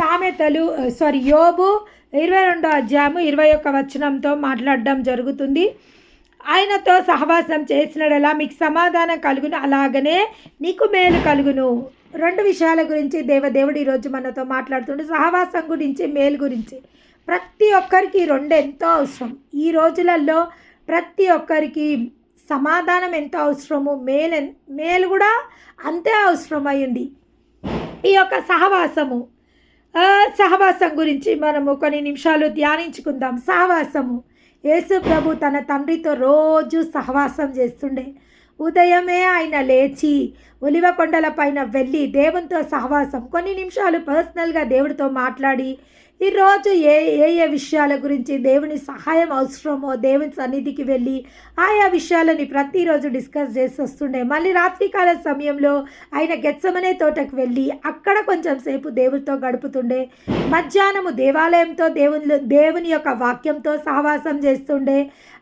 యోబు 22వ అధ్యాయము 21 వచనంతో మాట్లాడడం జరుగుతుంది. ఆయనతో సహవాసం చేసినడలా మీకు సమాధానం కలుగును, అలాగనే నీకు మేలు కలుగును. రెండు విషయాల గురించి దేవుడు ఈరోజు మనతో మాట్లాడుతుండే, సహవాసం గురించి, మేలు గురించి. ప్రతి ఒక్కరికి రెండు ఎంతో అవసరం. ఈ రోజులలో ప్రతి ఒక్కరికి సమాధానం ఎంతో అవసరము, మేలు కూడా అంతే అవసరమైంది. ఈ యొక్క సహవాసం గురించి మనము కొన్ని నిమిషాలు ధ్యానించుకుందాం. సహవాసము. యేసు ప్రభు తన తండ్రితో రోజు సహవాసం చేస్తుండే. ఉదయమే ఆయన లేచి ఒలివ కొండల పైన వెళ్ళి దేవునితో సహవాసం, కొన్ని నిమిషాలు పర్సనల్గా దేవుడితో మాట్లాడి ఈరోజు ఏ విషయాల గురించి దేవుని సహాయం అవసరమో దేవుని సన్నిధికి వెళ్ళి ఆయా విషయాలని ప్రతిరోజు డిస్కస్ చేసి వస్తుండే. మళ్ళీ రాత్రికాల సమయంలో ఆయన గెత్సెమనే తోటకు వెళ్ళి అక్కడ కొంచెం సేపు దేవుడితో గడుపుతుండే. మధ్యాహ్నము దేవాలయంతో దేవుని యొక్క వాక్యంతో సహవాసం చేస్తుండే.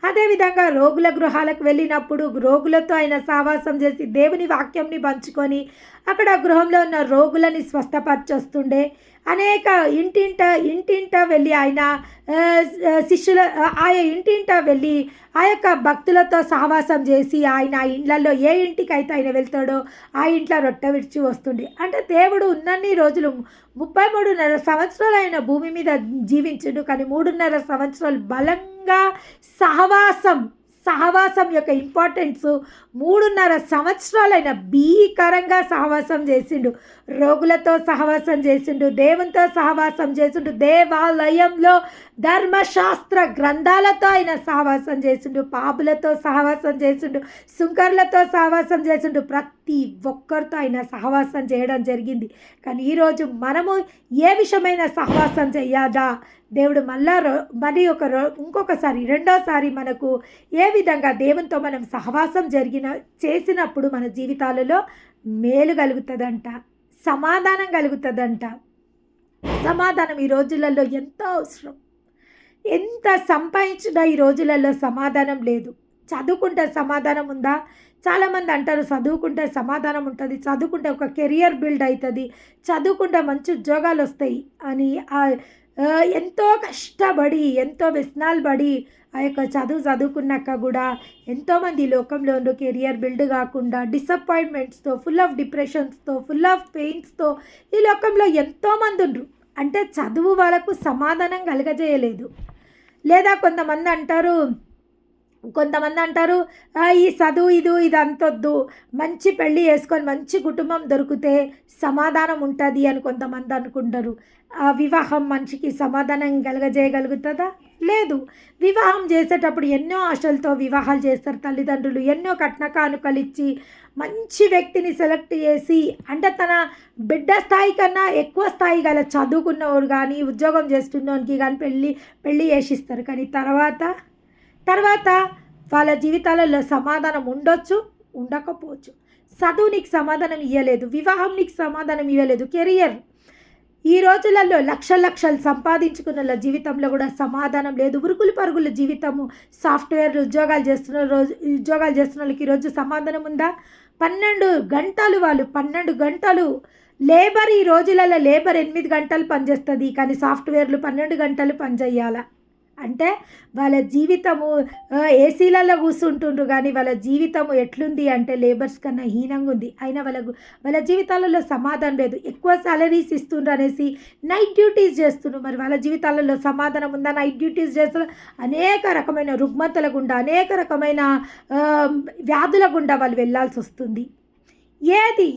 అదేవిధంగా రోగుల గృహాలకు వెళ్ళినప్పుడు రోగులతో ఆయన సహవాసం చేసి దేవుని వాక్యంని పంచుకొని అక్కడ గృహంలో ఉన్న రోగులని స్వస్థపరచొస్తుండే. అనేక ఇంటింట వెళ్ళి ఆయన ఇంటింట వెళ్ళి ఆ యొక్క భక్తులతో సహవాసం చేసి ఆయన ఇళ్లలో ఏ ఇంటికైతే ఆయన వెళ్తాడో ఆ ఇంట్లో రొట్టె విడిచి వస్తుండే. అంటే దేవుడు ఉన్నన్ని రోజులు 33.5 సంవత్సరాలు ఆయన భూమి మీద జీవించుడు, కానీ 3.5 సంవత్సరాలు బలంగా సహవాసం యొక్క ఇంపార్టెన్స్ 3.5 సంవత్సరాలు ఆయన భీకరంగా సహవాసం చేసిండు. రోగులతో సహవాసం చేసిండు, దేవునితో సహవాసం చేసిండు, దేవాలయంలో ధర్మశాస్త్ర గ్రంథాలతో ఆయన సహవాసం చేసిండు, పాపులతో సహవాసం చేసిండు, సుంకర్లతో సహవాసం చేసిండు. ప్రతి ఒక్కరితో ఆయన సహవాసం చేయడం జరిగింది. కానీ ఈరోజు మనము ఏ విషయమైన సహవాసం చేయాలా? దేవుడు ఇంకొకసారి రెండోసారి మనకు ఏ విధంగా దేవునితో మనం సహవాసం చేసినప్పుడు మన జీవితాలలో మేలు కలుగుతుందంట, సమాధానం కలుగుతుందంట. సమాధానం ఈ రోజులలో ఎంతో అవసరం. ఎంత సంపాదించినా ఈ రోజులలో సమాధానం లేదు. చదువుకుంటే సమాధానం ఉందా? చాలామంది అంటారు చదువుకుంటే సమాధానం ఉంటుంది, చదువుకుంటే ఒక కెరియర్ బిల్డ్ అవుతుంది, చదువుకుంటే మంచి ఉద్యోగాలు వస్తాయి అని ఎంతో కష్టపడి ఎంతో వ్యసనాలు పడి ఆ యొక్క చదువుకున్నాక కూడా ఎంతోమంది లోకంలో కెరియర్ బిల్డ్ కాకుండా డిసప్పాయింట్మెంట్స్తో, ఫుల్ ఆఫ్ డిప్రెషన్స్తో, ఫుల్ ఆఫ్ పెయిన్స్తో ఈ లోకంలో ఎంతోమంది ఉండ్రు. అంటే చదువు వాళ్ళకు సమాధానం కలగజేయలేదు. లేదా కొంతమంది అంటారు ఈ చదువు ఇది అంతొద్దు, మంచి పెళ్ళి చేసుకొని మంచి కుటుంబం దొరికితే సమాధానం ఉంటుంది అని కొంతమంది అనుకుంటారు. ఆ వివాహం మనిషికి సమాధానం కలగజేయగలుగుతుందా? లేదు. వివాహం చేసేటప్పుడు ఎన్నో ఆశలతో వివాహాలు చేస్తారు తల్లిదండ్రులు. ఎన్నో కట్న కానుకలు ఇచ్చి మంచి వ్యక్తిని సెలెక్ట్ చేసి, అంటే తన బిడ్డ స్థాయి కన్నా ఎక్కువ స్థాయి గల చదువుకున్నవాడు కానీ ఉద్యోగం చేస్తున్నవానికి కానీ పెళ్ళి చేసిస్తారు. కానీ తర్వాత వాళ్ళ జీవితాలలో సమాధానం ఉండొచ్చు, ఉండకపోవచ్చు. చదువు నీకు సమాధానం ఇవ్వలేదు, వివాహం నీకు సమాధానం ఇవ్వలేదు, కెరియర్ ఈ రోజులలో లక్షలు సంపాదించుకున్న జీవితంలో కూడా సమాధానం లేదు. ఉరుకులు పరుగుల జీవితము. సాఫ్ట్వేర్ ఉద్యోగాలు చేస్తున్న వాళ్ళకి ఈరోజు సమాధానం ఉందా? 12 గంటలు లేబర్. ఈ రోజులలో లేబర్ 8 గంటలు పనిచేస్తుంది, కానీ సాఫ్ట్వేర్లు 12 గంటలు పనిచేయాలా? అంటే వాళ్ళ జీవితము ఏసీలలో కూర్చుంటుండ్రు, కానీ వాళ్ళ జీవితము ఎట్లుంది అంటే లేబర్స్ కన్నా హీనంగా ఉంది. అయినా వాళ్ళ జీవితాలలో సమాధానం లేదు. ఎక్కువ సాలరీస్ ఇస్తుండ్రు అనేసి నైట్ డ్యూటీస్ చేస్తుండ్రు. మరి వాళ్ళ జీవితాలలో సమాధానం ఉందా? నైట్ డ్యూటీస్ చేస్తున్నారు. అనేక రకమైన రుగ్మతల గుండా, అనేక రకమైన వ్యాధుల గుండా వాళ్ళు వెళ్ళాల్సి వస్తుంది.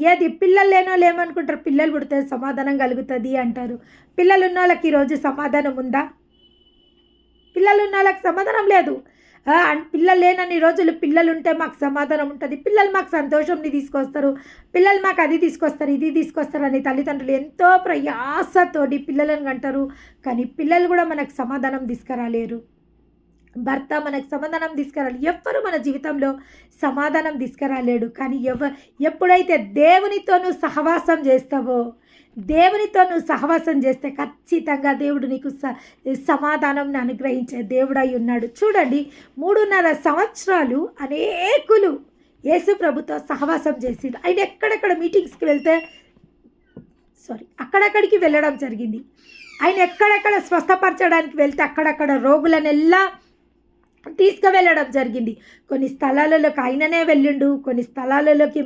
ఏది పిల్లలు లేనోళ్ళు ఏమనుకుంటారు? పిల్లలు పుడితే సమాధానం కలుగుతుంది అంటారు. పిల్లలు ఉన్న వాళ్ళకి ఈరోజు సమాధానం ఉందా? పిల్లలు ఉన్న వాళ్ళకి సమాధానం లేదు. పిల్లలు లేనన్ని రోజులు పిల్లలుంటే మాకు సమాధానం ఉంటుంది, పిల్లలు మాకు సంతోషంని తీసుకొస్తారు, పిల్లలు మాకు అది తీసుకొస్తారు, ఇది తీసుకొస్తారు అని తల్లిదండ్రులు ఎంతో ప్రయాసతోటి పిల్లలను అంటారు. కానీ పిల్లలు కూడా మనకు సమాధానం తీసుకురాలేరు. భర్త మనకు సమాధానం తీసుకురాలి. ఎవ్వరు మన జీవితంలో సమాధానం తీసుకురాలేడు. కానీ ఎప్పుడైతే దేవునితో సహవాసం చేస్తావో, దేవునితో నువ్వు సహవాసం చేస్తే ఖచ్చితంగా దేవుడు నీకు సమాధానం అనుగ్రహించే దేవుడై ఉన్నాడు. చూడండి, 3.5 సంవత్సరాలు అనేకులు యేసు ప్రభుతో సహవాసం చేసిండు. ఆయన ఎక్కడెక్కడ మీటింగ్స్కి వెళ్తే అక్కడక్కడికి వెళ్ళడం జరిగింది. ఆయన ఎక్కడెక్కడ స్వస్థపరచడానికి వెళ్తే అక్కడక్కడ రోగులనెల్లా తీసుకువెళ్ళడం జరిగింది. కొన్ని స్థలాలలోకి ఆయననే వెళ్ళిండు, కొన్ని స్థలాలలోకి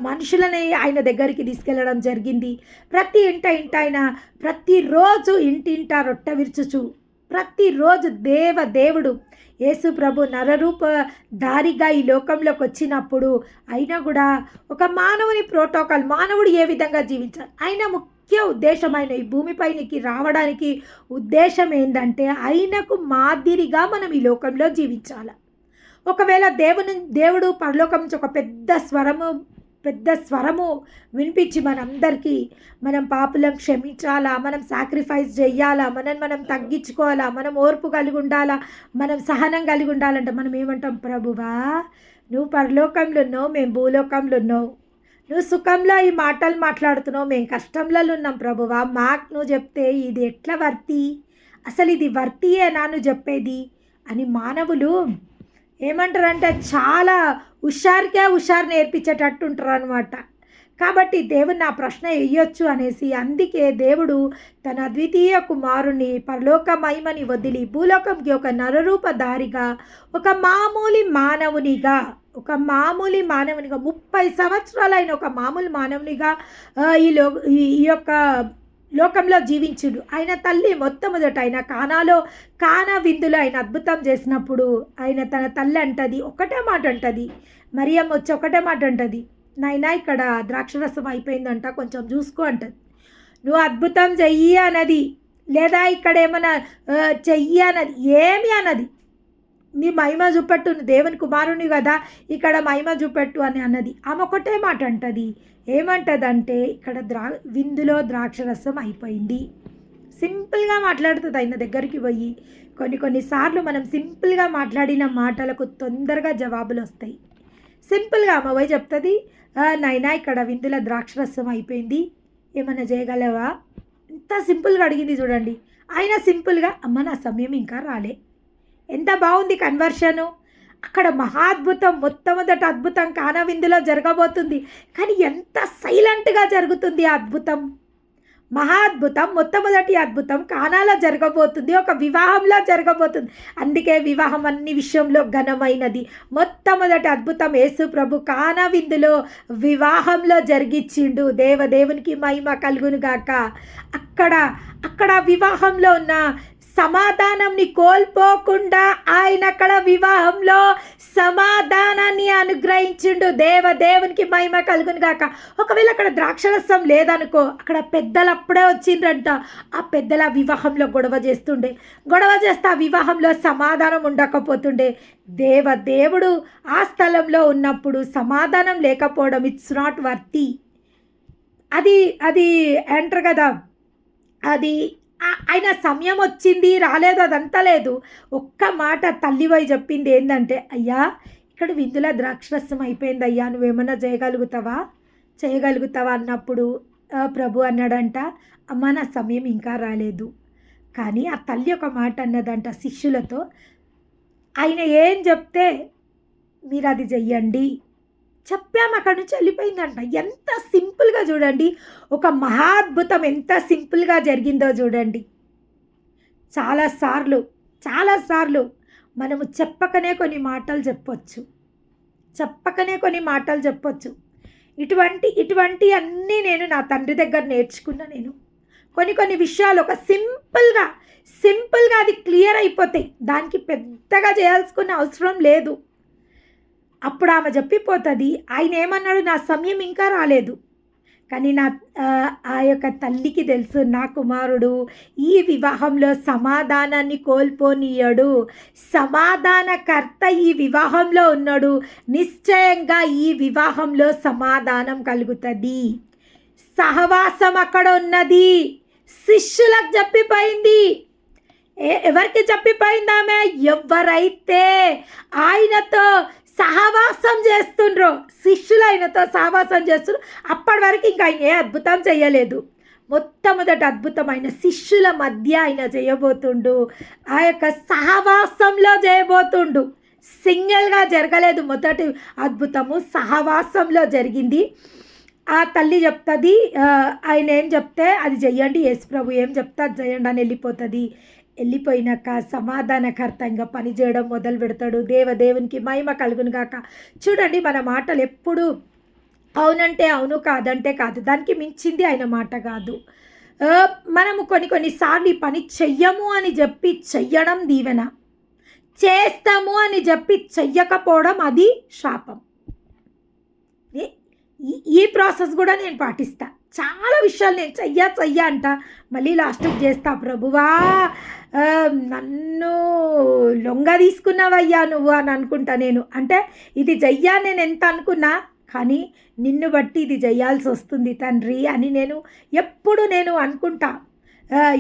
మనుషులని ఆయన దగ్గరికి తీసుకెళ్ళడం జరిగింది. ప్రతి ఇంట ఆయన ప్రతిరోజు ఇంటింట రొట్టె విరుచుచు ప్రతిరోజు దేవుడు యేసు ప్రభు నరరూప దారిగా ఈ లోకంలోకి వచ్చినప్పుడు అయినా కూడా ఒక మానవుని ప్రోటోకాల్, మానవుడు ఏ విధంగా జీవించాలి, ఆయన ముఖ్య ఉద్దేశం, ఆయన ఈ భూమిపైనికి రావడానికి ఉద్దేశం ఏంటంటే ఆయనకు మాదిరిగా మనం ఈ లోకంలో జీవించాలి. ఒకవేళ దేవుడు పరలోకం నుంచి ఒక పెద్ద స్వరము వినిపించి మనందరికీ మనం పాపులను క్షమించాలా, మనం సాక్రిఫైస్ చేయాలా, మనం తగ్గించుకోవాలా, మనం ఓర్పు కలిగి ఉండాలా, మనం సహనం కలిగి ఉండాలంటే మనం ఏమంటాం, ప్రభువా నువ్వు పరలోకంలో ఉన్నావు, మేము భూలోకంలో ఉన్నావు, నువ్వు సుఖంలో ఈ మాటలు మాట్లాడుతున్నావు, మేము కష్టంలో ఉన్నాం ప్రభువా, మాకు నువ్వు చెప్తే ఇది ఎట్లా వర్తి, అసలు ఇది వర్తియేనా నువ్వు చెప్పేది అని మానవులు ఏమంటారంటే చాలా హుషారు నేర్పించేటట్టు ఉంటారు అనమాట. కాబట్టి దేవుడు నా ప్రశ్న వేయొచ్చు అనేసి, అందుకే దేవుడు తన అద్వితీయ కుమారుని పరలోక మహిమని వదిలి భూలోకంకి ఒక నరరూపధారిగా ఒక మామూలు మానవునిగా 30 సంవత్సరాలైన ఒక మామూలు మానవునిగా ఈ యొక్క లోకంలో జీవించుడు. ఆయన తల్లి మొట్టమొదట ఆయన కానా విందులో ఆయన అద్భుతం చేసినప్పుడు ఆయన తన తల్లి అంటది, ఒకటే మాట అంటది, మరియమ్మ వచ్చి ఒకటే మాట అంటది, నాయనా ఇక్కడ ద్రాక్షరసం అయిపోయిందంట, కొంచెం చూసుకో అంటది. నువ్వు అద్భుతం చెయ్యి అన్నది, లేదా ఇక్కడ ఏమైనా చెయ్యి అన్నది, ఏమి అన్నది, నీ మహిమ చూపెట్టు, దేవుని కుమారుని కదా, ఇక్కడ మహిమ చూపెట్టు అని అన్నది. ఆమె ఒకటే మాట అంటది, ఏమంటదంటే ఇక్కడ విందులో ద్రాక్షరసం అయిపోయింది. సింపుల్గా మాట్లాడుతుంది. ఆయన దగ్గరికి పోయి కొన్నిసార్లు మనం సింపుల్గా మాట్లాడిన మాటలకు తొందరగా జవాబులు వస్తాయి. సింపుల్గా అమ్మ పోయి చెప్తుంది, నాయనా ఇక్కడ విందులో ద్రాక్షరసం అయిపోయింది, ఏమన్నా చేయగలవా, ఎంత సింపుల్గా అడిగింది చూడండి. ఆయన సింపుల్గా, అమ్మ నా సమయం ఇంకా రాలే. ఎంత బాగుంది కన్వర్షను. అక్కడ మహాద్భుతం, మొట్టమొదటి అద్భుతం కానా విందులో జరగబోతుంది, కానీ ఎంత సైలెంట్గా జరుగుతుంది ఆ అద్భుతం. మహాద్భుతం, మొట్టమొదటి అద్భుతం కానాలో జరగబోతుంది, ఒక వివాహంలో జరగబోతుంది. అందుకే వివాహం అన్ని విషయంలో ఘనమైనది. మొట్టమొదటి అద్భుతం యేసు ప్రభు కానా విందులో వివాహంలో జరిగించిండు. దేవునికి మహిమ కలుగును గాక. అక్కడ వివాహంలో ఉన్న సమాధానంని కోల్పోకుండా ఆయన అక్కడ వివాహంలో సమాధానాన్ని అనుగ్రహించిండు. దేవునికి మహిమ కలుగును గాక. ఒకవేళ అక్కడ ద్రాక్షరసం లేదనుకో, అక్కడ పెద్దలు అప్పుడే వచ్చిండ్రంట. ఆ పెద్దల వివాహంలో గొడవ చేస్తే ఆ వివాహంలో సమాధానం ఉండకపోతుండే. దేవుడు ఆ స్థలంలో ఉన్నప్పుడు సమాధానం లేకపోవడం ఇట్స్ నాట్ వర్తి. అది అంటారు కదా, అది ఆయన సమయం వచ్చింది రాలేదు అదంతా లేదు. ఒక్క మాట తల్లివై చెప్పింది ఏంటంటే, అయ్యా ఇక్కడ విందులో ద్రాక్షరసం అయిపోయింది అయ్యా, నువ్వేమన్నా చేయగలుగుతావా అన్నప్పుడు ప్రభు అన్నాడంట, అమ్మ నా సమయం ఇంకా రాలేదు. కానీ ఆ తల్లి ఒక మాట అన్నదంట శిష్యులతో, ఆయన ఏం చెప్తే మీరు అది చెయ్యండి చెప్పాము, అక్కడి నుంచి వెళ్ళిపోయిందంట. ఎంత సింపుల్గా చూడండి, ఒక మహాద్భుతం ఎంత సింపుల్గా జరిగిందో చూడండి. చాలాసార్లు మనము చెప్పకనే కొన్ని మాటలు చెప్పొచ్చు. ఇటువంటి అన్నీ నేను నా తండ్రి దగ్గర నేర్చుకున్నా. నేను కొన్ని విషయాలు ఒక సింపుల్గా అది క్లియర్ అయిపోతాయి, దానికి పెద్దగా చేయాల్సుకునే అవసరం లేదు. అప్పుడు ఆమె చెప్పిపోతుంది, ఆయన ఏమన్నాడు, నా సమయం ఇంకా రాలేదు. కానీ ఆ యొక్క తల్లికి తెలుసు, నా కుమారుడు ఈ వివాహంలో సమాధానాన్ని కోల్పోనీయడు, సమాధానకర్త ఈ వివాహంలో ఉన్నాడు, నిశ్చయంగా ఈ వివాహంలో సమాధానం కలుగుతుంది. సహవాసం అక్కడ ఉన్నది. శిష్యులకు చెప్పిపోయింది. ఎవరికి చెప్పిపోయింది ఆమె? ఎవరైతే ఆయనతో సహవాసం చేస్తుండ్రో, శిష్యులు ఆయనతో సహవాసం చేస్తుండ్రో, అప్పటి వరకు ఇంకా ఆయన ఏ అద్భుతం చేయలేదు. మొట్టమొదటి అద్భుతం ఆయన శిష్యుల మధ్య ఆయన చేయబోతుండు, ఆ యొక్క సహవాసంలో చేయబోతుండు. సింగిల్గా జరగలేదు. మొదటి అద్భుతము సహవాసంలో జరిగింది. ఆ తల్లి చెప్తుంది, ఆయన ఏం చెప్తే అది చెయ్యండి, యేసుప్రభు ఏం చెప్తే అది చేయండి అని వెళ్ళిపోతుంది. వెళ్ళిపోయినాక సమాధానకర్తంగా పని చేయడం మొదలు పెడతాడు. దేవునికి మహిమ కలుగును గాక. చూడండి, మన మాటలు ఎప్పుడు అవునంటే అవును, కాదంటే కాదు. దానికి మించింది ఆయన మాట కాదు. మనము కొన్నిసార్లు ఈ పని చెయ్యము అని చెప్పి చెయ్యడం దీవెన. చేస్తాము అని చెప్పి చెయ్యకపోవడం అది శాపం. ఈ ప్రాసెస్ కూడా నేను పాటిస్తా. చాలా విషయాలు నేను చెయ్య అంట, మళ్ళీ లాస్ట్కి చేస్తా. ప్రభువా, నన్ను లొంగ తీసుకున్నావయ్యా నువ్వు అని అనుకుంటా నేను. అంటే ఇది చెయ్యా నేను ఎంత అనుకున్నా, కానీ నిన్ను బట్టి ఇది చేయాల్సి వస్తుంది తండ్రి అని ఎప్పుడు నేను అనుకుంటా.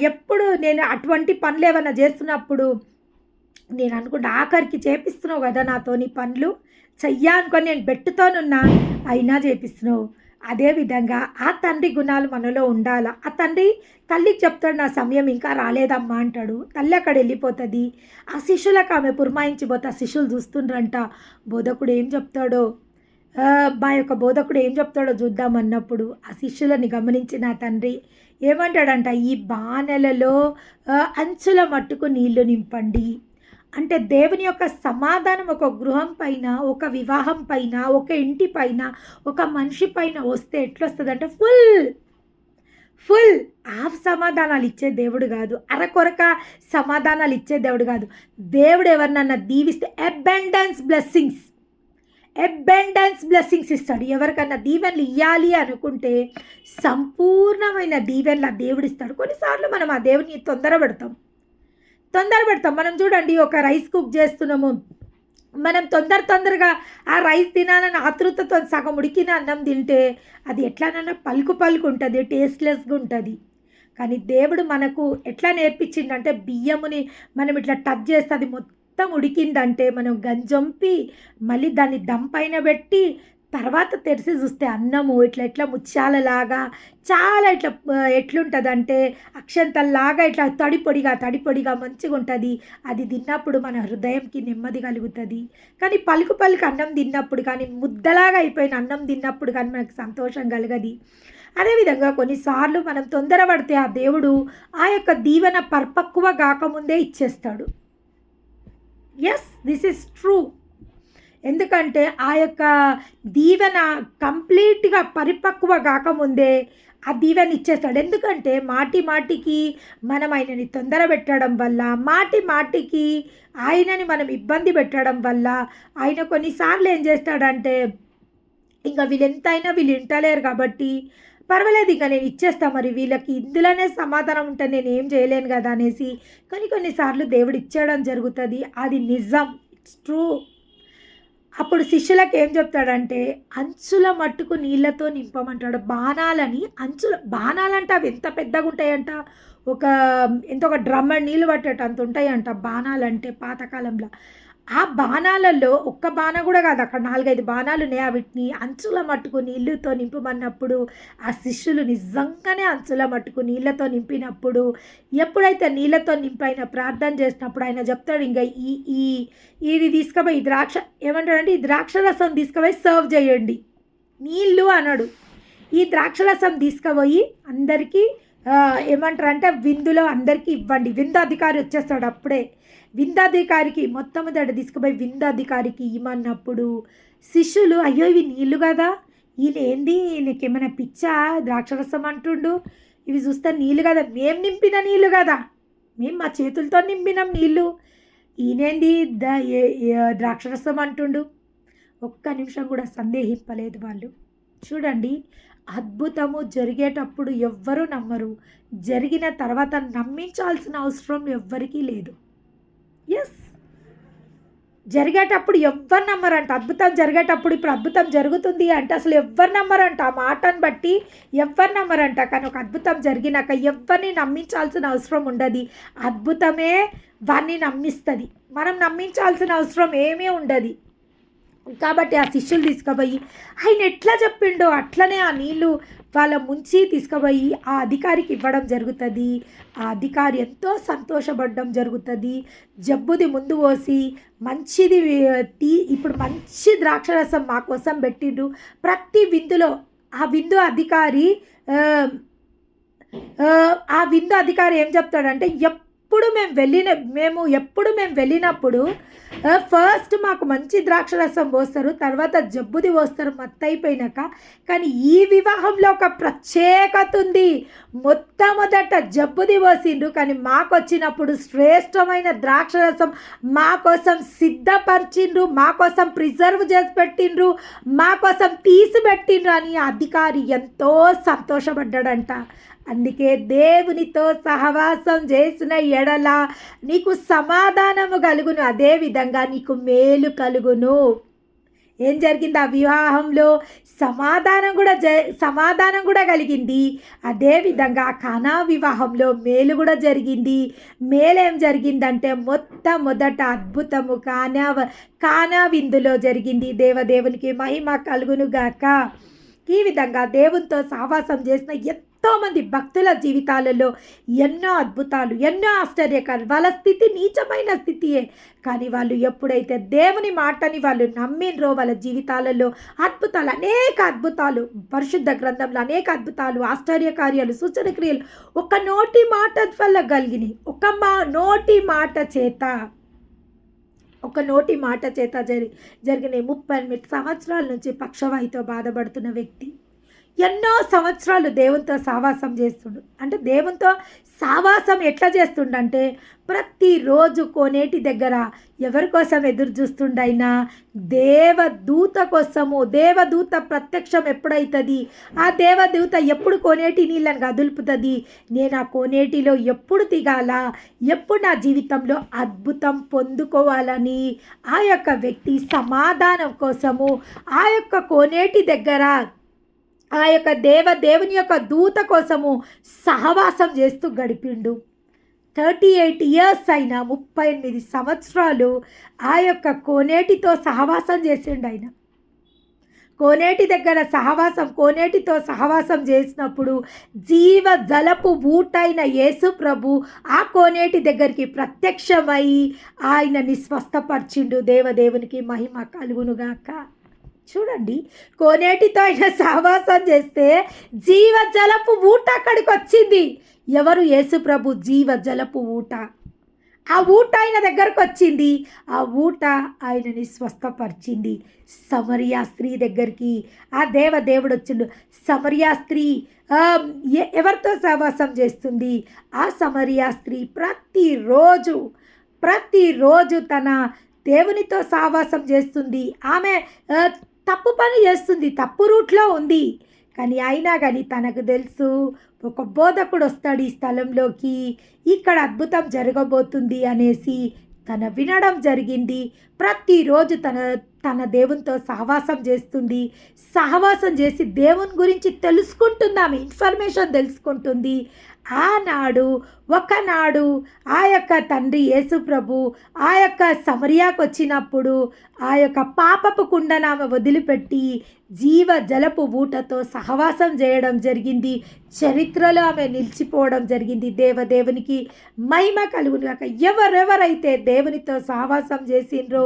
ఎప్పుడు నేను అటువంటి పనులు ఏమైనా చేస్తున్నప్పుడు నేను అనుకుంటా, ఆఖరికి చేపిస్తున్నావు కదా నాతోని పనులు, చెయ్యా అనుకొని నేను బెట్టుతోనున్నా, అయినా చేపిస్తున్నావు. అదేవిధంగా ఆ తండ్రి గుణాలు మనలో ఉండాలా. ఆ తల్లికి చెప్తాడు, నా సమయం ఇంకా రాలేదమ్మా అంటాడు. తల్లి అక్కడ వెళ్ళిపోతుంది. ఆ శిష్యులకు ఆమె పురమాయించిపోతే ఆ శిష్యులు చూస్తుండ్రంట. బోధకుడు ఏం చెప్తాడో, మా యొక్క బోధకుడు ఏం చెప్తాడో చూద్దామన్నప్పుడు ఆ శిష్యులని గమనించిన తండ్రి ఏమంటాడంట, ఈ బాణలలో అంచుల మట్టుకు నీళ్లు నింపండి. అంటే దేవుని యొక్క సమాధానం ఒక గృహం పైన, ఒక వివాహం పైన, ఒక ఇంటి పైన, ఒక మనిషి పైన వస్తే ఎట్లొస్తుంది అంటే ఫుల్ హాఫ్ సమాధానాలు ఇచ్చే దేవుడు కాదు, అరకొరక సమాధానాలు ఇచ్చే దేవుడు కాదు. దేవుడు ఎవరినన్నా దీవిస్తే అబండెన్స్ బ్లెస్సింగ్స్ ఇస్తాడు. ఎవరికన్నా దీవెనలు ఇవ్వాలి అనుకుంటే సంపూర్ణమైన దీవెనలు దేవుడు ఇస్తాడు. కొన్నిసార్లు మనం ఆ దేవుని తొందరపెడతాం. మనం చూడండి, ఒక రైస్ కుక్ చేస్తున్నాము, మనం తొందరగా ఆ రైస్ తినాలని ఆతృతతో సగం ఉడికిన అన్నం తింటే అది ఎట్లానన్నా పలుకు ఉంటుంది, టేస్ట్లెస్గా ఉంటుంది. కానీ దేవుడు మనకు ఎట్లా నేర్పించిందంటే, బియ్యముని మనం ఇట్లా టచ్ చేస్తే అది మొత్తం ఉడికిందంటే మనం గంజంపి మళ్ళీ దాన్ని దమ్ పైన పెట్టి తర్వాత తెరిచి చూస్తే అన్నము ఇట్లా ముత్యాలలాగా చాలా ఎట్లుంటుందంటే అక్షంతల్లాగా ఇట్లా తడిపొడిగా మంచిగా ఉంటుంది. అది తిన్నప్పుడు మన హృదయంకి నెమ్మది కలుగుతుంది. కానీ పలుకు అన్నం తిన్నప్పుడు కానీ, ముద్దలాగా అయిపోయిన అన్నం తిన్నప్పుడు కానీ మనకు సంతోషం కలగది. అదేవిధంగా కొన్నిసార్లు మనం తొందరపడితే ఆ దేవుడు ఆ యొక్క దీవెన పరిపక్వ కాకముందే ఇచ్చేస్తాడు. Yes, this is true. ఎందుకంటే ఆ యొక్క దీవెన కంప్లీట్గా పరిపక్వ కాకముందే ఆ దీవెన ఇచ్చేస్తాడు. ఎందుకంటే మాటికి మనం ఆయనని తొందర పెట్టడం వల్ల, మాటికి ఆయనని మనం ఇబ్బంది పెట్టడం వల్ల ఆయన కొన్నిసార్లు ఏం చేస్తాడంటే, ఇంకా వీళ్ళు వింటలేరు కాబట్టి పర్వాలేదు, ఇంకా నేను ఇచ్చేస్తా, మరి వీళ్ళకి ఇందులోనే సమాధానం ఉంటే నేను ఏం చేయలేను కదా అనేసి కొన్నిసార్లు దేవుడు ఇచ్చేయడం జరుగుతుంది. అది నిజం, ఇట్స్ ట్రూ. అప్పుడు శిష్యులకు ఏం చెప్తాడంటే, అంచుల మట్టుకు నీళ్ళతో నింపమంటాడు. బాణాలంటే అవి ఎంత పెద్దగా ఉంటాయంట, ఒక డ్రమ్ నీళ్ళు పట్టేట అంత ఉంటాయంట బాణాలంటే పాతకాలంలో. ఆ బాణాలలో ఒక్క బాణ కూడా కాదు, అక్కడ 4-5 బాణాలు ఉన్నాయి. వీటిని అంచుల మట్టుకు నీళ్ళతో నింపమన్నప్పుడు ఆ శిష్యులు నిజంగానే అంచుల మట్టుకు నీళ్ళతో నింపినప్పుడు, ఎప్పుడైతే నీళ్ళతో నింపైన ప్రార్థన చేసినప్పుడు ఆయన చెప్తాడు, ఇంకా ఇది తీసుకుపోయి ఏమంటాడంటే, ఈ ద్రాక్షరసం తీసుకుపోయి సర్వ్ చేయండి. నీళ్ళు అన్నాడు. ఈ ద్రాక్షరసం తీసుకుపోయి అందరికీ ఏమంటారంటే విందులో అందరికీ ఇవ్వండి. విందు అధికారి వచ్చేస్తాడు అప్పుడే. విందాధికారికి మొట్టమొదట తీసుకుపోయి విందాధికారికి ఇవ్వమన్నప్పుడు శిష్యులు, అయ్యో ఇవి నీళ్ళు కదా, ఈయనేంది, నీకేమైనా పిచ్చా, ద్రాక్షరసం అంటుండు, ఇవి చూస్తే నీళ్ళు కదా, మేము నింపిన నీళ్ళు కదా, మేము మా చేతులతో నింపినాం నీళ్ళు, ఈయనేంది ద్రాక్షరసం అంటుండు. ఒక్క నిమిషం కూడా సందేహింపలేదు వాళ్ళు. చూడండి, అద్భుతము జరిగేటప్పుడు ఎవ్వరూ నమ్మరు, జరిగిన తర్వాత నమ్మించాల్సిన అవసరం ఎవ్వరికీ లేదు. ఎస్, జరిగేటప్పుడు ఎవ్వరు నమ్మరంట. అద్భుతం జరిగేటప్పుడు, ఇప్పుడు అద్భుతం జరుగుతుంది అంటే అసలు ఎవ్వరు నమ్మరంట. ఆ మాటను బట్టి ఎవ్వరు నమ్మరంట. కానీ ఒక అద్భుతం జరిగినాక ఎవరిని నమ్మించాల్సిన అవసరం ఉండదు, అద్భుతమే వారిని నమ్మిస్తుంది. మనం నమ్మించాల్సిన అవసరం ఏమీ ఉండదు. కాబట్టి ఆ శిష్యులు తీసుకుపోయి ఆయన ఎట్లా చెప్పిండో అట్లనే ఆ నీళ్ళు వాళ్ళ ముంచి తీసుకుపోయి ఆ అధికారికి ఇవ్వడం జరుగుతుంది. ఆ అధికారి ఎంతో సంతోషపడడం జరుగుతుంది. జబ్బుది ముందు పోసి మంచిది ఇప్పుడు మంచి ద్రాక్షరసం మా కోసం పెట్టిండు. ప్రతి విందులో ఆ విందు అధికారి ఆహ్, ఆ విందు అధికారి ఏం చెప్తాడంటే, ఎప్పుడు మేము వెళ్ళినప్పుడు ఫస్ట్ మాకు మంచి ద్రాక్షరసం పోస్తారు. తర్వాత జబ్బుది పోస్తారు మత్తయిపోయినాక. కానీ ఈ వివాహంలో ఒక ప్రత్యేకత ఉంది. మొట్టమొదట జబ్బుది పోసిండ్రు. కానీ మాకొచ్చినప్పుడు శ్రేష్టమైన ద్రాక్షరసం మా కోసం సిద్ధపరిచిండ్రు. మా కోసం ప్రిజర్వ్ చేసి పెట్టిండ్రు. మా కోసం తీసి పెట్టిండ్రు అని ఆ అధికారి ఎంతో సంతోషపడ్డాడంట. అందుకే దేవునితో సహవాసం చేసిన ఎడల నీకు సమాధానము కలుగును, అదేవిధంగా నీకు మేలు కలుగును. ఏం జరిగింది ఆ వివాహంలో? సమాధానం కూడా కలిగింది. అదేవిధంగా కానా వివాహంలో మేలు కూడా జరిగింది. మేలేం జరిగిందంటే మొట్టమొదట అద్భుతము కానా విందులో జరిగింది. దేవదేవునికి మహిమ కలుగునుగాక. ఈ విధంగా దేవునితో సహవాసం చేసిన ఎంతోమంది భక్తుల జీవితాలలో ఎన్నో అద్భుతాలు, ఎన్నో ఆశ్చర్యకాలు. వాళ్ళ స్థితి నీచమైన స్థితియే, కానీ వాళ్ళు ఎప్పుడైతే దేవుని మాటని వాళ్ళు నమ్మినరో వాళ్ళ జీవితాలలో అనేక అద్భుతాలు, పరిశుద్ధ గ్రంథంలో అనేక అద్భుతాలు, ఆశ్చర్యకార్యాలు, సూచన క్రియలు ఒక నోటి మాట వల్ల కలిగినాయి. ఒక నోటి మాట చేత జరిగిన 38 సంవత్సరాల నుంచి పక్షవాయుతో బాధపడుతున్న వ్యక్తి ఎన్నో సంవత్సరాలు దేవునితో సావాసం చేస్తుండు. అంటే దేవునితో సావాసం ఎట్లా చేస్తుండంటే ప్రతిరోజు కోనేటి దగ్గర ఎవరి కోసం ఎదురు చూస్తుండైనా దేవదూత కోసము. దేవదూత ప్రత్యక్షం ఎప్పుడవుతుంది, ఆ దేవదూత ఎప్పుడు కోనేటి నీళ్ళని కదులుపుతుంది, నేను ఆ కోనేటిలో ఎప్పుడు దిగాల, ఎప్పుడు నా జీవితంలో అద్భుతం పొందుకోవాలని ఆ యొక్క వ్యక్తి సమాధానం కోసము ఆ యొక్క కోనేటి దగ్గర ఆ యొక్క దేవుని యొక్క దూత కోసము సహవాసం చేస్తూ గడిపిండు. 38 ఇయర్స్ అయినా 38 సంవత్సరాలు ఆ యొక్క కోనేటితో సహవాసం చేసిండు ఆయన. కోనేటితో సహవాసం చేసినప్పుడు జీవ జలపు ఊటైన యేసు ప్రభు ఆ కోనేటి దగ్గరికి ప్రత్యక్షమై ఆయనని స్వస్థపరిచిండు. దేవదేవునికి మహిమ కలుగునుగాక. చూడండి, కోనేటితో ఆయన సహవాసం చేస్తే జీవజలపు ఊట అక్కడికి వచ్చింది. ఎవరు? యేసు ప్రభు జీవజలపు ఊట. ఆ ఊట ఆయన దగ్గరకు వచ్చింది. ఆ ఊట ఆయనని స్వస్థపరిచింది. సమరియా స్త్రీ దగ్గరికి ఆ దేవుడు వచ్చిండు. సమరియా స్త్రీ ఎవరితో సహవాసం చేస్తుంది? ఆ సమరియా స్త్రీ ప్రతిరోజు తన దేవునితో సహవాసం చేస్తుంది. ఆమె తప్పు పని చేస్తుంది, తప్పు రూట్లో ఉంది. అయినా కానీ తనకు తెలుసు ఒక బోధకుడు వస్తాడు ఈ స్థలంలోకి, ఇక్కడ అద్భుతం జరగబోతుంది అనేసి తన వినడం జరిగింది. ప్రతిరోజు తన దేవునితో సహవాసం చేస్తుంది. సహవాసం చేసి దేవుని గురించి తెలుసుకుంటుంది, ఆమె ఇన్ఫర్మేషన్ తెలుసుకుంటుంది. ఒకనాడు ఆ యొక్క తండ్రి యేసు ప్రభు ఆ యొక్క సమరియాకు వచ్చినప్పుడు ఆ యొక్క పాపపు కుండను ఆమె వదిలిపెట్టి జీవ జలపు ఊటతో సహవాసం చేయడం జరిగింది. చరిత్రలో ఆమె నిలిచిపోవడం జరిగింది. దేవదేవునికి మహిమ కలుగునుగాక. ఎవరెవరైతే దేవునితో సహవాసం చేసిండ్రో,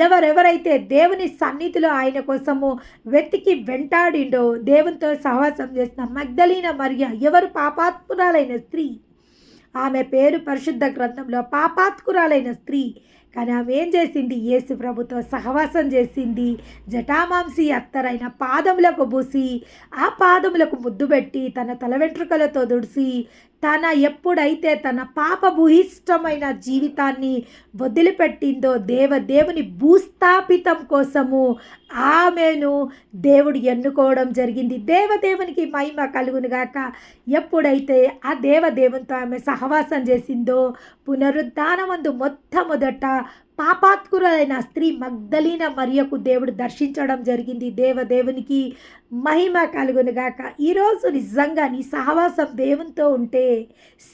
ఎవరెవరైతే దేవుని సన్నిధిలో ఆయన కోసము వెతికి వెంటాడిండో, దేవునితో సహవాసం చేసిన మగ్దలీన మరియ ఎవరు? పాపాత్మురాలైన స్త్రీ. ఆమె పేరు పరిశుద్ధ గ్రంథంలో పాపాత్కురాలైన స్త్రీ. కానీ ఆమె ఏం చేసింది? యేసు ప్రభుతో సహవాసం చేసింది. జటామాంసి అత్తరైన పాదములకు పూసి ఆ పాదములకు ముద్దు పెట్టి తన తల వెంట్రుకలతో దుడిసి ఎప్పుడైతే తన పాపభూయిష్టమైన జీవితాన్ని వదిలిపెట్టిందో దేవుని భూస్థాపితం కోసము ఆమెను దేవుడు ఎన్నుకోవడం జరిగింది. దేవదేవునికి మహిమ కలుగునుగాక. ఎప్పుడైతే ఆ దేవునితో ఆమె సహవాసం చేసిందో పునరుద్ధానమందు మొట్టమొదట పాపాత్కురైన స్త్రీ మగ్దలీన మరియకు దేవుడు దర్శించడం జరిగింది. దేవదేవునికి మహిమ కలుగునుగాక. ఈరోజు నిజంగా నీ సహవాసం దేవునితో ఉంటే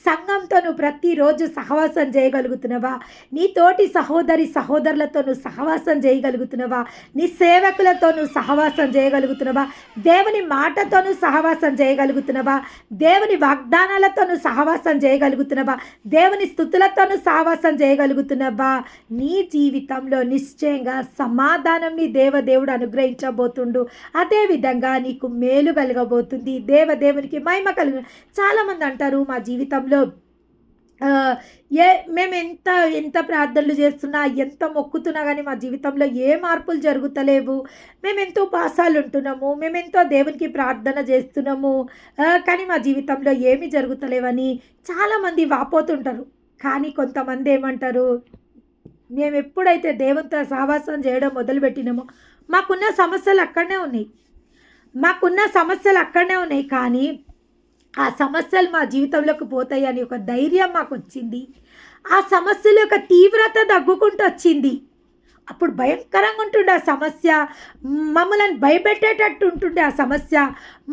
సంఘంతో నువ్వు ప్రతిరోజు సహవాసం చేయగలుగుతున్నావా? నీ తోటి సహోదరులతో నువ్వు సహవాసం చేయగలుగుతున్నావా? నీ సేవకులతో నువ్వు సహవాసం చేయగలుగుతున్నావా? దేవుని మాటతో నువ్వు సహవాసం చేయగలుగుతున్నావా? దేవుని వాగ్దానాలతో నువ్వు సహవాసం చేయగలుగుతున్నావా? దేవుని స్తుతులతో నువ్వు సహవాసం చేయగలుగుతున్నావా? నీ జీవితంలో నిశ్చయంగా సమాధానం నీ దేవుడు అనుగ్రహించబోతుండు. అదేవిధంగా నిశ్చయంగా నీకు మేలు కలగబోతుంది. దేవునికి మహిమ కలుగు. చాలామంది అంటారు మా జీవితంలో ఏ మేము ఎంత ఎంత ప్రార్థనలు చేస్తున్నా, ఎంత మొక్కుతున్నా కానీ మా జీవితంలో ఏ మార్పులు జరుగుతలేవు. మేమెంతో ఉపవాసాలు ఉంటున్నాము, మేమెంతో దేవునికి ప్రార్థన చేస్తున్నాము, కానీ మా జీవితంలో ఏమీ జరుగుతలేవని చాలామంది వాపోతుంటారు. కానీ కొంతమంది ఏమంటారు, మేము ఎప్పుడైతే దేవునితో సహవాసం చేయడం మొదలుపెట్టినామో మాకున్న సమస్యలు అక్కడనే ఉన్నాయి. కానీ ఆ సమస్యలు మా జీవితంలోకి పోతాయి అని ఒక ధైర్యం మాకు వచ్చింది. ఆ సమస్యల యొక్క తీవ్రత తగ్గుకుంటూ వచ్చింది. అప్పుడు భయంకరంగా ఉంటుండే ఆ సమస్య, మమ్మల్ని భయపెట్టేటట్టు ఉంటుండే ఆ సమస్య.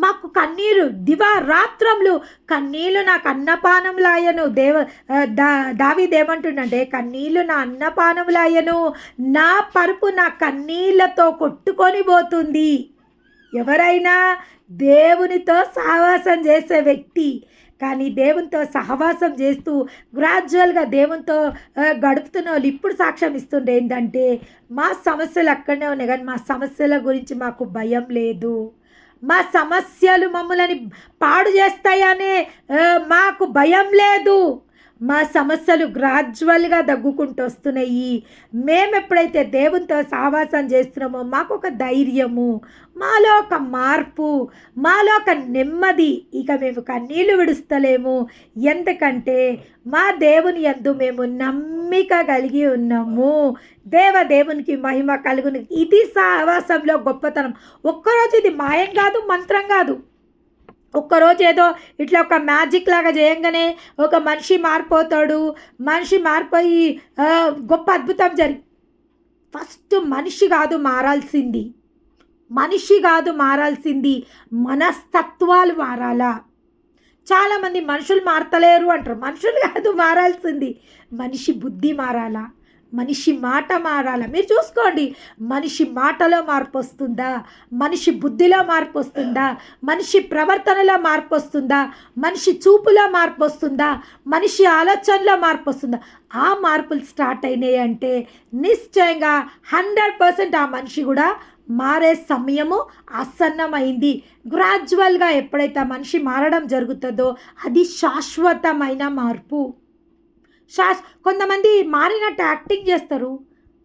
మాకు కన్నీరు దివారాత్రములు కన్నీళ్ళు నాకు అన్నపానములాయను. దావీదేమంటుండంటే, కన్నీళ్ళు నా అన్నపానములాయను, నా పరుపు నా కన్నీళ్లతో కొట్టుకొని పోతుంది. ఎవరైనా దేవునితో సహవాసం చేసే వ్యక్తి, కానీ దేవునితో సహవాసం చేస్తూ గ్రాడ్యువల్గా దేవునితో గడుపుతున్న వాళ్ళు ఇప్పుడు సాక్ష్యం ఇస్తుండే ఏంటంటే, మా సమస్యలు అక్కడనే ఉన్నాయి కానీ మా సమస్యల గురించి మాకు భయం లేదు. మా సమస్యలు మమ్మల్ని పాడు చేస్తాయనే మాకు భయం లేదు. మా సమస్యలు గ్రాడ్యువల్గా తగ్గుకుంటూ వస్తున్నాయి. మేము ఎప్పుడైతే దేవునితో సహవాసం చేస్తున్నామో మాకు ఒక ధైర్యము, మాలో ఒక మార్పు, మాలో ఒక నెమ్మది. ఇక మేము కన్నీళ్లు విడుస్తలేము, ఎందుకంటే మా దేవుని యందు మేము నమ్మిక కలిగి ఉన్నాము. దేవునికి మహిమ కలుగును. ఇది సహవాసంలో గొప్పతనం. ఒక్కరోజు ఇది మాయం కాదు, మంత్రం కాదు. ఒక్కరోజు ఏదో ఇట్లా ఒక మ్యాజిక్ లాగా చేయంగానే ఒక మనిషి మారిపోతాడు. మనిషి మారిపోయి గొప్ప అద్భుతం ఫస్ట్ మనిషి కాదు మారాల్సింది, మనస్తత్వాలు మారాలా. చాలామంది మనుషులు మారతలేరు అంటారు. మనుషులు కాదు మారాల్సింది, మనిషి బుద్ధి మారాలా, మనిషి మాట మారాల. మీరు చూసుకోండి, మనిషి మాటలో మార్పు వస్తుందా, మనిషి బుద్ధిలో మార్పు వస్తుందా, మనిషి ప్రవర్తనలో మార్పు వస్తుందా, మనిషి చూపులో మార్పు వస్తుందా, మనిషి ఆలోచనలో మార్పు వస్తుందా. ఆ మార్పులు స్టార్ట్ అయినాయి అంటే నిశ్చయంగా 100% ఆ మనిషి కూడా మారే సమయము ఆసన్నమైంది. గ్రాడ్యువల్గా ఎప్పుడైతే ఆ మనిషి మారడం జరుగుతుందో అది శాశ్వతమైన మార్పు. కొంతమంది మారినట్టు యాక్టింగ్ చేస్తారు,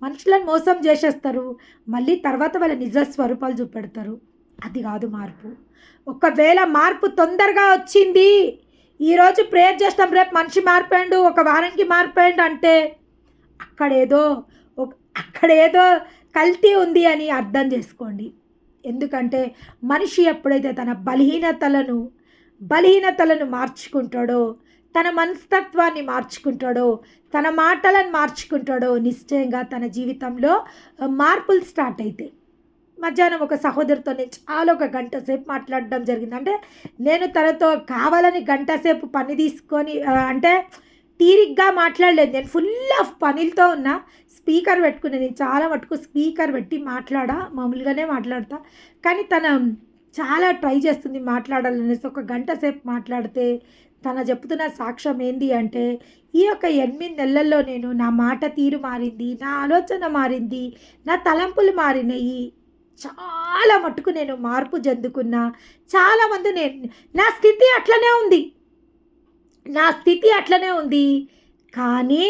మనుషులను మోసం చేసేస్తారు, మళ్ళీ తర్వాత వాళ్ళ నిజ స్వరూపాలు చూపెడతారు. అది కాదు మార్పు. ఒకవేళ మార్పు తొందరగా వచ్చింది, ఈరోజు ప్రేయర్ చేస్తాం, రేపు మనిషి మారిపోయాడు, ఒక వారానికి మారిపోయాడు అంటే అక్కడేదో కల్తీ ఉంది అని అర్థం చేసుకోండి. ఎందుకంటే మనిషి ఎప్పుడైతే తన బలహీనతలను మార్చుకుంటాడో, తన మనస్తత్వాన్ని మార్చుకుంటాడో, తన మాటలను మార్చుకుంటాడో, నిశ్చయంగా తన జీవితంలో మార్పులు స్టార్ట్ అవుతాయి. మధ్యాహ్నం ఒక సహోదరితో నేను చాలా ఒక గంట సేపు మాట్లాడడం జరిగింది. అంటే నేను తనతో కావాలని గంట సేపు పని తీసుకొని అంటే తీరిగ్గా మాట్లాడలేదు. నేను ఫుల్ ఆఫ్ పనులతో ఉన్నా. స్పీకర్ పెట్టుకుని నేను చాలా మటుకు స్పీకర్ పెట్టి మామూలుగానే మాట్లాడతా. కానీ తన చాలా ట్రై చేస్తుంది మాట్లాడాలనేసి. ఒక గంట సేపు మాట్లాడితే తన చెప్తున్న సాక్ష్యం ఏంది అంటే, ఈ యొక్క 8 నెలల్లో నేను నా మాట తీరు మారింది, నా ఆలోచన మారింది, నా తలంపులు మారినాయి, చాలా మటుకు నేను మార్పు చెందుకున్నా. చాలామంది నా స్థితి అట్లనే ఉంది కానీ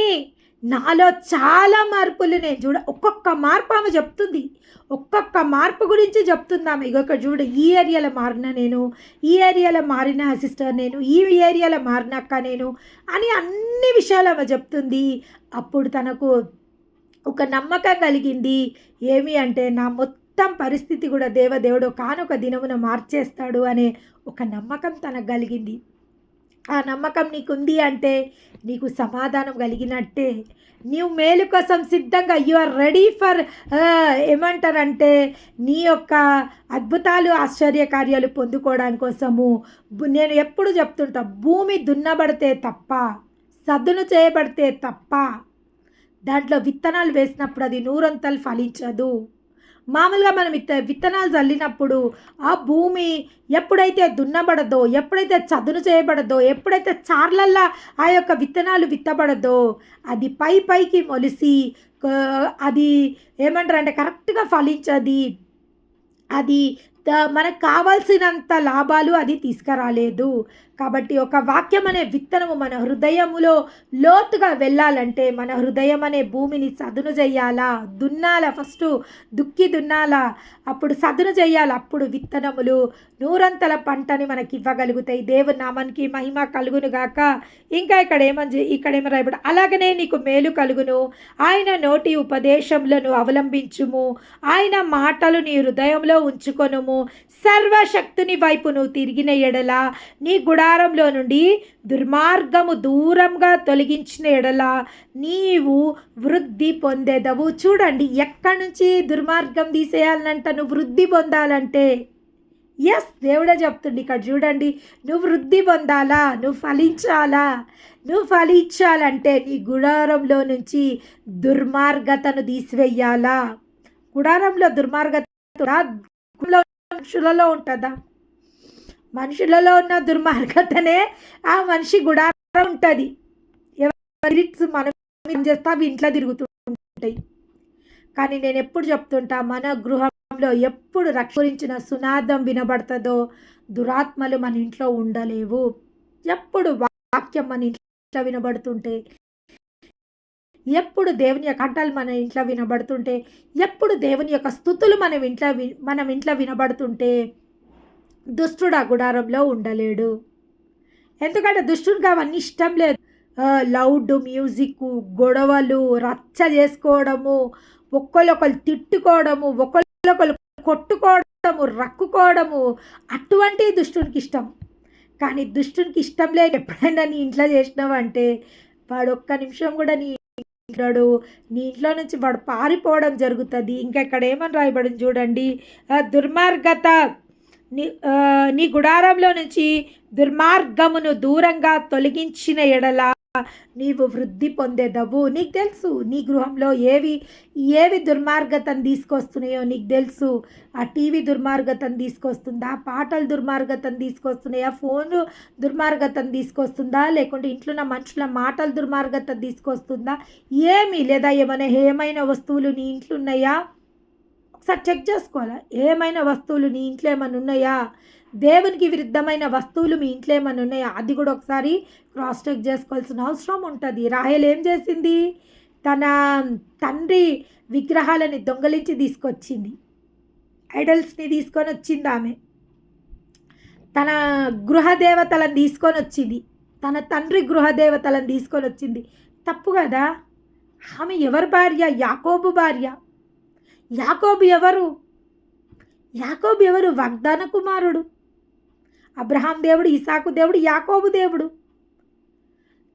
నాలో చాలా మార్పులు నేను ఒక్కొక్క మార్పు ఆమె చెప్తుంది. ఒక్కొక్క మార్పు గురించి చెప్తుందాము. ఇక చూడు, ఈ ఏరియాలో మారిన నేను, ఈ ఏరియాలో మారిన సిస్టర్ నేను, ఈ ఏరియాలో మారిన అక్క నేను అని అన్ని విషయాలు ఆమె చెప్తుంది. అప్పుడు తనకు ఒక నమ్మకం కలిగింది. ఏమి అంటే, నా మొత్తం పరిస్థితి కూడా దేవుడు కానొక దినమున మార్చేస్తాడు అనే ఒక నమ్మకం తనకు కలిగింది. ఆ నమ్మకం నీకుంది అంటే నీకు సమాధానం కలిగినట్టే. నీవు మేలు కోసం సిద్ధంగా యు ఆర్ రెడీ ఫర్ ఏమంటారంటే నీ యొక్క అద్భుతాలు ఆశ్చర్యకార్యాలు పొందుకోవడానికి కోసము. నేను ఎప్పుడు చెప్తుంటా, భూమి దున్నబడితే తప్ప, సద్దును చేయబడితే తప్ప, దాంట్లో విత్తనాలు వేసినప్పుడు అది నూరంతలు ఫలించదు. మామూలుగా మనం విత్తనాలు చల్లినప్పుడు ఆ భూమి ఎప్పుడైతే దున్నబడదో, ఎప్పుడైతే చదును చేయబడదో, ఎప్పుడైతే చార్లల్లా ఆ యొక్క విత్తనాలు విత్తబడదో, అది పైకి మొలిసి అది ఏమంటారంటే కరెక్ట్గా ఫలించది. అది మనకు కావాల్సినంత లాభాలు అది తీసుకురాలేదు. కాబట్టి ఒక వాక్యం అనే విత్తనము మన హృదయములో లోతుగా వెళ్ళాలంటే మన హృదయం అనే భూమిని సదును చెయ్యాలా, దున్నాలా, ఫస్టు దున్నాలా, అప్పుడు సదును చెయ్యాలి. అప్పుడు విత్తనములు నూరంతల పంటని మనకి ఇవ్వగలుగుతాయి. దేవుని నామానికి మహిమ కలుగును గాక. ఇంకా ఇక్కడేమో రాయబడి, అలాగనే నీకు మేలు కలుగును, ఆయన నోటి ఉపదేశములను అవలంబించుము, ఆయన మాటలు నీ హృదయంలో ఉంచుకొనుము, సర్వశక్తుని వైపు నువ్వు తిరిగిన ఎడల నీ గుడారంలో నుండి దుర్మార్గము దూరంగా తొలగించిన ఎడల నీవు వృద్ధి పొందేదవు. చూడండి, ఎక్కడి నుంచి దుర్మార్గం తీసేయాలంట, నువ్వు వృద్ధి పొందాలంటే. ఎస్, దేవుడే చెప్తుండి ఇక్కడ చూడండి, నువ్వు వృద్ధి పొందాలా, నువ్వు ఫలించాలా, నువ్వు ఫలించాలంటే నీ గుడారంలో నుంచి దుర్మార్గతను తీసివేయాలా. గుడారంలో దుర్మార్గత మనుషులలో ఉంటుందా? మనుషులలో ఉన్న దుర్మార్గతనే ఆ మనిషి గుడారం ఉంటుంది. మనం చేస్తా అవి ఇంట్లో తిరుగుతుంటాయి. కానీ నేను ఎప్పుడు చెప్తుంటా, మన గృహంలో ఎప్పుడు రక్షణ గురించిన సునాదం వినబడుతుందో దురాత్మలు మన ఇంట్లో ఉండలేవు. ఎప్పుడు వాక్యం మన ఇంట్లో వినబడుతుంటే, ఎప్పుడు దేవుని యొక్క కంటాలు మన ఇంట్లో వినబడుతుంటే, ఎప్పుడు దేవుని యొక్క స్తుతులు మనం ఇంట్లో వినబడుతుంటే దుష్టుడు ఆ గుడారంలో ఉండలేడు. ఎందుకంటే దుష్టుడికి అవన్నీ ఇష్టం లేదు. లౌడ్ మ్యూజిక్, గొడవలు, రచ్చ చేసుకోవడము, ఒకళ్ళొకళ్ళు తిట్టుకోవడము, ఒకళ్ళొకళ్ళు కొట్టుకోవడము, రక్కుకోవడము, అటువంటి దుష్టునికి ఇష్టం. కానీ దుష్టునికి ఇష్టం లేదు ఎప్పుడైనా నీ ఇంట్లో చేసినావంటే వాడు ఒక్క నిమిషం కూడా నీ ఇంట్లో నుంచి వాడు పారిపోవడం జరుగుతుంది. ఇంకా ఇక్కడ ఏమని రాయబడింది చూడండి, దుర్మార్గత నీ గుడారంలో నుంచి దుర్మార్గమును దూరంగా తొలగించిన ఎడల నీవు వృద్ధి పొందేదవు. నీకు తెలుసు నీ గృహంలో ఏవి దుర్మార్గతను తీసుకొస్తున్నాయో నీకు తెలుసు. ఆ టీవీ దుర్మార్గతను తీసుకొస్తుందా, పాటలు దుర్మార్గతను తీసుకొస్తున్నాయా, ఫోను దుర్మార్గతను తీసుకొస్తుందా, లేకుంటే ఇంట్లో ఉన్న మనుషుల మాటలు దుర్మార్గతను తీసుకొస్తుందా, లేదా ఏమైనా వస్తువులు నీ ఇంట్లో ఉన్నాయా ఒకసారి చెక్ చేసుకోవాలా. ఏమైనా వస్తువులు నీ ఇంట్లో ఏమైనా ఉన్నాయా, దేవునికి విరుద్ధమైన వస్తువులు మీ ఇంట్లో ఏమైనా ఉన్నాయా, అది కూడా ఒకసారి క్రాస్ చెక్ చేసుకోవాల్సిన అవసరం ఉంటుంది. రాహేల్ ఏం చేసింది, తన తండ్రి విగ్రహాలని దొంగలించి తీసుకొచ్చింది, ఐడల్స్ని తీసుకొని వచ్చింది. ఆమె తన గృహదేవతలను తీసుకొని వచ్చింది, తన తండ్రి గృహదేవతలను తీసుకొని వచ్చింది. తప్పు కదా. ఆమె ఎవరి భార్య? యాకోబు భార్య. యాకోబు ఎవరు? వాగ్దాన కుమారుడు. అబ్రహాం దేవుడు, ఇసాకు దేవుడు, యాకోబు దేవుడు.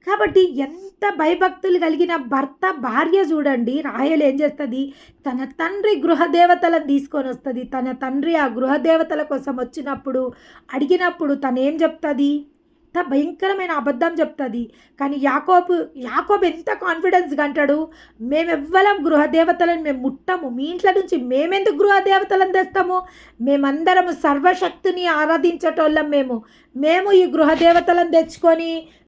కాబట్టి ఎంత భయభక్తులు కలిగిన భర్త భార్య చూడండి. రాహేల్ ఏం చేస్తుంది, తన తండ్రి గృహదేవతలను తీసుకొని వస్తుంది. తన తండ్రి ఆ గృహదేవతల కోసం వచ్చినప్పుడు అడిగినప్పుడు తను ఏం చెప్తుంది, భయంకరమైన అబద్ధం చెప్తుంది. కానీ యాకోబు ఎంత కాన్ఫిడెన్స్గా అంటాడు, మేమెవ్వరం గృహదేవతలను మేము ముట్టము, మీ ఇంట్లో నుంచి మేమెందుకు గృహదేవతలను తెస్తాము, మేమందరము సర్వశక్తిని ఆరాధించేటోళ్ళం, మేము ఈ గృహదేవతలను తెచ్చుకొని